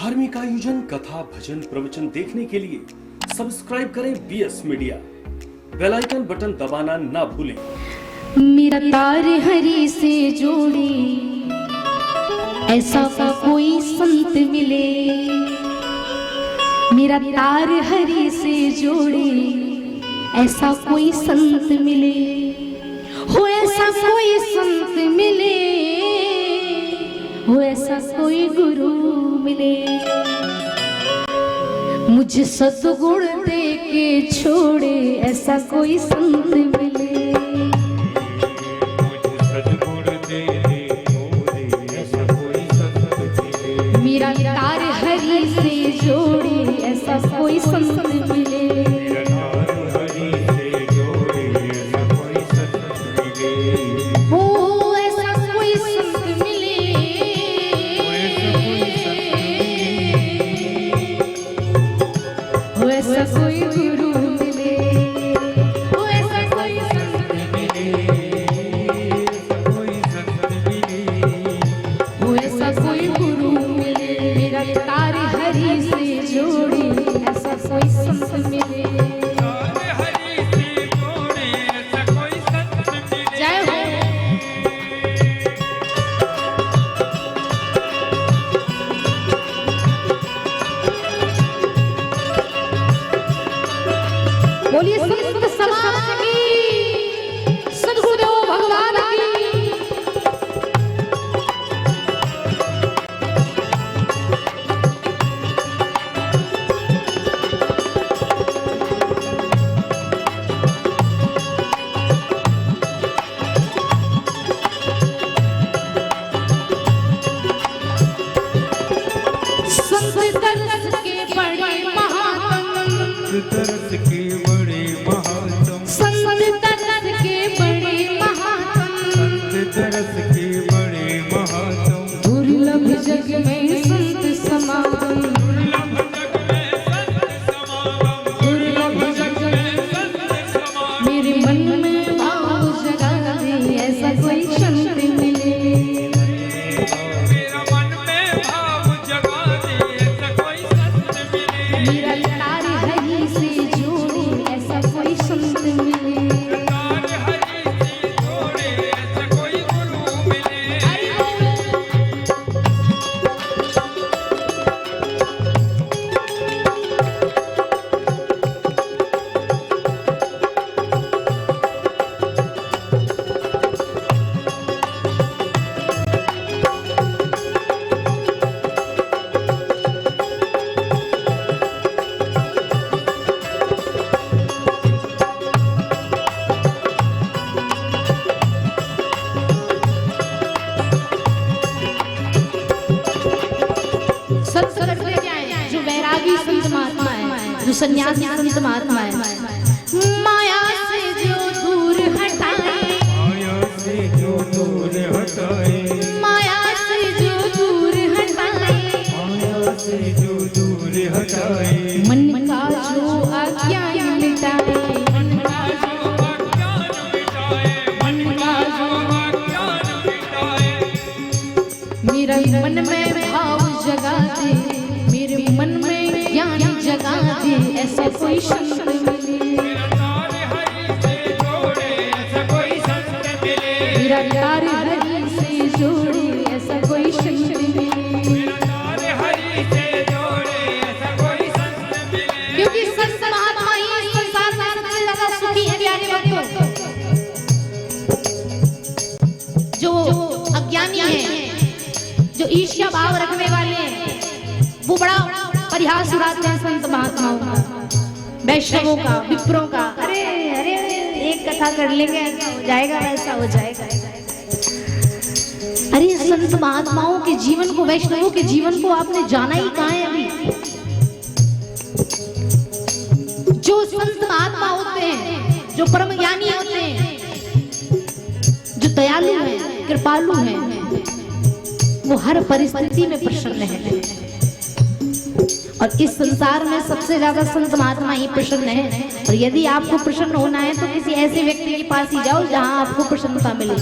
धार्मिक आयोजन, कथा, भजन, प्रवचन देखने के लिए सब्सक्राइब करें BS media. Bell icon button दबाना ना भूलें। मेरा तार हरि से जोड़े ऐसा कोई संत मिले, मेरा तार हरि से जोड़े ऐसा कोई संत मिले, हो ऐसा कोई संत मिले, हो ऐसा कोई गुरु मिले, मुझे सतगुण दे के छोड़े ऐसा कोई संत मिले, मुझे सतगुण दे के छोड़े ऐसा कोई संत मिले, मेरा तार हरि से जोड़े ऐसा कोई संत मिले, मेरा तार हरि से जोड़े ऐसा कोई संत मिले, हो ऐसा कोई संत मिले, हो ऐसा कोई गुरु मिले, हो ऐसा कोई संत कोई संत मिले, हो ऐसा कोई गुरु मिले, मेरा तार हरि से जोड़े ऐसा कोई संत मिले। तार हरि से जोड़े ऐसा कोई संत मिले। जय हो। बोलिए संत समाज की, सद्गुरुदेव भगवान की। संत तरस के बड़े महात्म, तरस के बड़े महात्म, संत तरस के बड़े महात्म, तरस के बड़े महात्म, दुर्लभ जग में संत समागम, दुर्लभ जग में संत समागम, दुर्लभ जग में संत समागम, मेरे मन में भाव जगा दे ऐसा कोई संत मिले, मेरा मन में भाव जगा दे ऐसा कोई संत मिले, मेरा तार हरि से जोड़े ऐसा कोई संत मिले। तार हरि से जोड़े ऐसा कोई गुरु मिले। संत करते क्या है? जो वैरागी संत महात्मा है, जो सन्यासी संत महात्मा है, माया से जो दूर हटाए, माया से जो दूर हटाए, माया से जो दूर हटाए, माया से जो दूर हटाए, मन का जो अज्ञान मिटाए, मन का जो अज्ञान मिटाए, मन का जो अज्ञान मिटाए, मेरे मन में भाव जगा दे, मेरे मन में ज्ञान जगा दे ऐसा कोई संत मिले, मेरा तार हरि से जोड़े ऐसा कोई संत मिले, मेरा तार हरि से जोड़े ऐसा कोई संत मिले, मेरा तार हरि से जोड़े ऐसा कोई संत मिले, क्योंकि संत महात्मा ही संसार में सबसे ज्यादा सुखी है प्यारे भक्तों। जो अज्ञानी है, जो ईर्ष्या भाव रखने वाले हैं, वो बड़ा परिहास उड़ाते हैं संत महात्माओं का, वैष्णवों का, विप्रों का। अरे अरे एक कथा कर लेंगे ऐसा हो जाएगा, वैसा हो जाएगा। अरे संत महात्माओं के जीवन को, वैष्णवों के जीवन को आपने जाना ही कहाँ है अभी? जो संत महात्मा होते हैं, जो परम ज्ञानी होते हैं, जो दयालु हैं, कृपालु हैं, वो हर परिस्थिति में प्रसन्न है। और इस संसार में सबसे ज्यादा संत महात्मा ही प्रसन्न है। और यदि आपको प्रसन्न होना है तो किसी ऐसे व्यक्ति के पास ही जाओ जहां आपको प्रसन्नता मिले।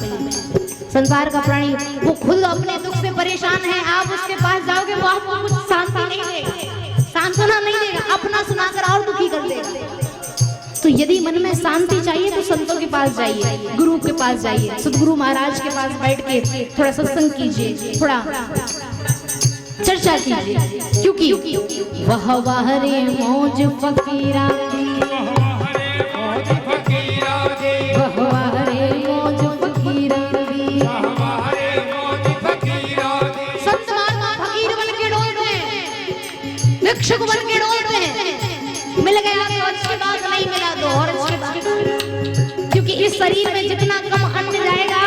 संसार का प्राणी वो खुद अपने दुख से परेशान है, आप उसके पास जाओगे वो आपको कुछ शांति नहीं शांति चाहिए तो संतों के पास जाइए, गुरु के पास जाइए, सदगुरु महाराज के पास बैठ के थोड़ा सत्संग कीजिए, थोड़ा चर्चा कीजिए, क्योंकि वह रे मौज फकीरा, वह रे मौज फकीरा, संत महात्मा फकीर बन के डोलते हैं, भिक्षुक बन के डोलते हैं, मिल गया तो अच्छी बात, नहीं मिला तो और अच्छी बात, क्योंकि इस शरीर में जितना कम अन्न जाएगा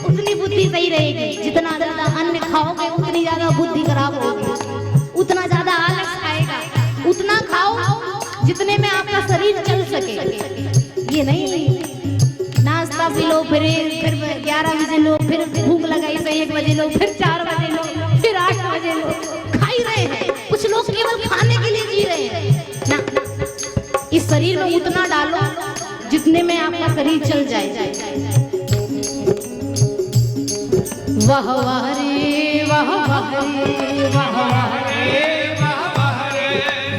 उतनी बुद्धि सही रहेगी, जितना ज्यादा अन्न खाओगे उतनी ज्यादा बुद्धि खराब होगी, उतना ज्यादा आलस आएगा, उतना खाओ जितने में आपका शरीर चल सके। ये नहीं नाश्ता भी लो, फिर 11 बजे लो, फिर भूख लगाई तो 1 बजे लो, फिर 4 बजे लो, फिर 8 बजे लो, खा ही रहे हैं। कुछ लोग केवल खाने के लिए जी रहे हैं ना, इस शरीर में उतना डालो जितने में आपका शरीर चल जाए। वाह वाह रे वाह वाह रे वाह वाह रे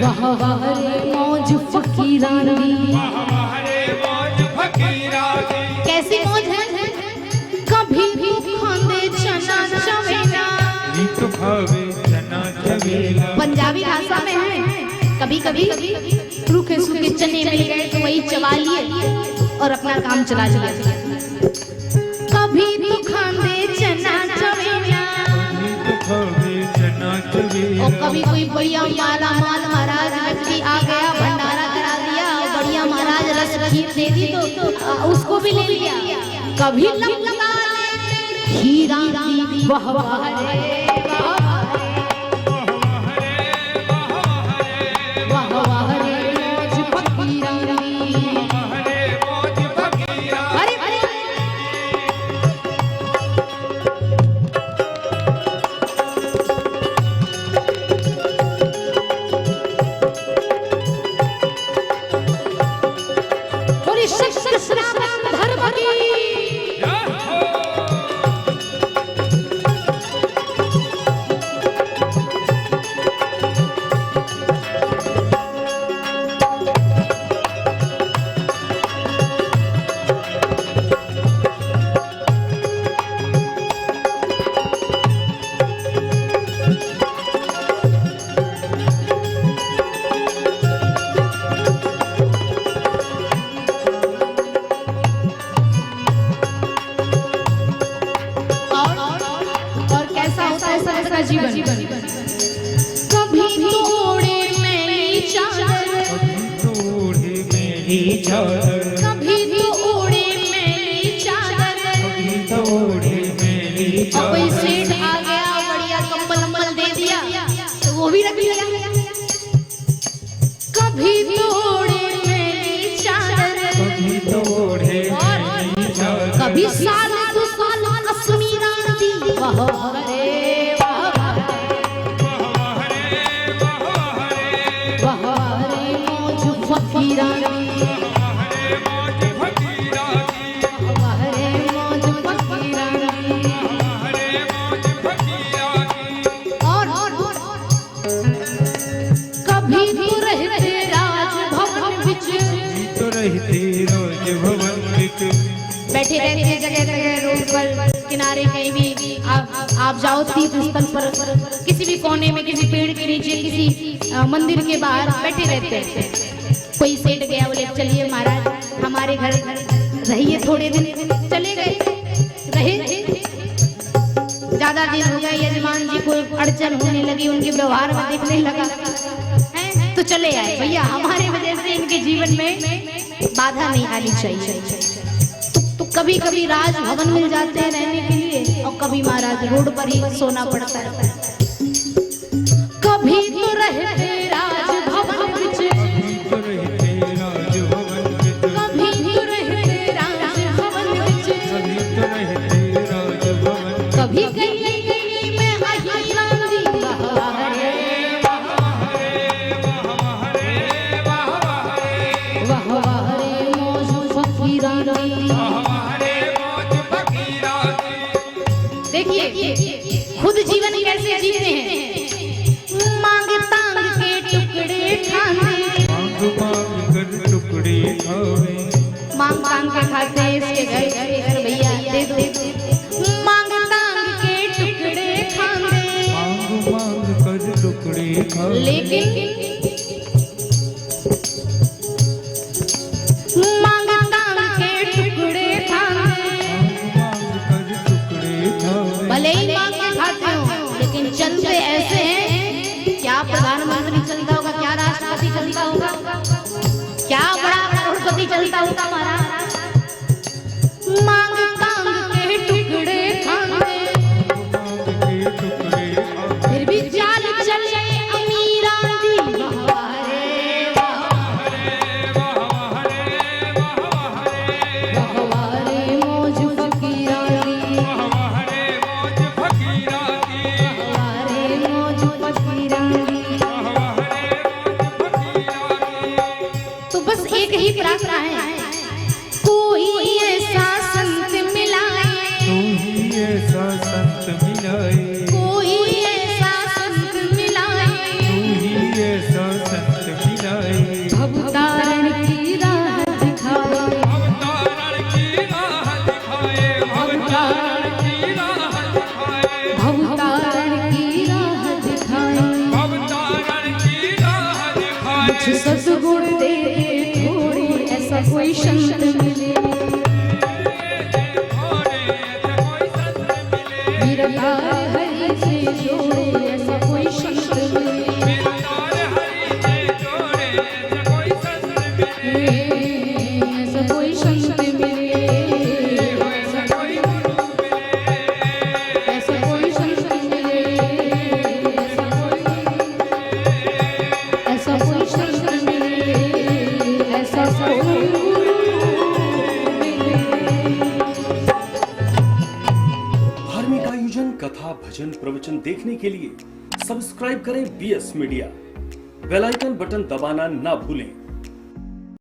वाह वाह रे मौज फकीरानी, कैसी मौज है, कभी भी खाने चना चवेला, पंजाबी भाषा में है, कभी कभी रूखे सूखे चने मिल गए तो वही चबा लिए और अपना काम चला चला। कभी भी खाने चना चवेला, और कभी कोई बढ़िया माला माल महाराज व्यक्ति आ गया, भंडारा करा दिया, बढ़िया महाराज रस खीर दे दी तो उसको भी ले लिया। कभी लगा हीरा की वाह वाह रे वाह वाह रे मौज फकीरानी, अरे अरे और इस धर्म की जीवन, कभी तोड़े मेरी चादर, कभी तोड़े मेरी चादर, और कोई सेठ आ गया बढ़िया कंबल अम्बल दे दिया तो वो भी रख लिया। कभी तोड़े मेरी चादर, कभी साल दो साल कश्मीरा दी, वाह रे बैठे रहते जगह जगह रोड पर किनारे कहीं भी आप जाओ तीर्थ स्थल पर, किसी भी कोने में, किसी पेड़ के नीचे, किसी मंदिर के बाहर बैठे रहते हैं। कोई सेठ गया, बोले चलिए महाराज हमारे घर रहिए थोड़े दिन, चले गए, रहे ज्यादा दिन हो गए, यजमान जी को अड़चन होने लगी, उनके व्यवहार में देखने लगा तो चले आए। भैया हमारे वजह से इनके जीवन में बाधा नहीं आनी चाहिए। तो कभी कभी राज भवन मिल जाते हैं रहने के लिए, और कभी महाराज रोड पर ही सोना पड़ता है। कभी तो रहते राज भवन विच, कभी तो रहते राज भवन विच, कभी गई मैं अहिलांदी, वाह वाह रे मौज फकीरानी। देखिए खुद जीवन कैसे जीते हैं, मांग तांग के टुकड़े खाने, टुकड़े खावे, के खाते हैं, इसके घर भैया दे दो। मांग तांग के टुकड़े खाते, मांग मांग कर टुकड़े खाते, लेकिन मांग तांग के टुकड़े खाते, मांग कर टुकड़े खाते। भले ही मांग के खाते हो लेकिन चलते ऐसे हैं, क्या प्रधानमंत्री चलता होगा, क्या राष्ट्रपति चलता होगा, क्या बड़ा करोड़पति चलता होगा हमारा। मांग तांग के टुकड़े खाते, मांग के टुकड़े खाते, फिर भी चाल चले अमीरा दी बहारे, बहारे मौज फकीरा दी, बहारे मौज फकीरा दी। तो बस एक ही प्रार्थना है, कोई ऐसा संत मिलाए, तू ही ऐसा संत मिलाए, कोई ऐसा संत मिलाए, तू ही ऐसा संत मिलाए। भवतारण की राह दिखाए, अवतारण की राह दिखाए, अवतारण की राह दिखाए, भवतारण की राह दिखाए। अवतारण की राह दिखाए। मुझे सद्गुण दे दे थोड़ी, ऐसा कोई संत मिले, मेरा तार हरि से जोड़े, ऐसा कोई संत मिले, ऐसा कोई संत मिले, ऐसा कोई संत मिले, ऐसा कोई संत मिले, ऐसा कोई मिले। धार्मिक आयोजन, कथा, भजन, प्रवचन देखने के लिए सब्सक्राइब करें BS media. Bell icon button दबाना ना भूलें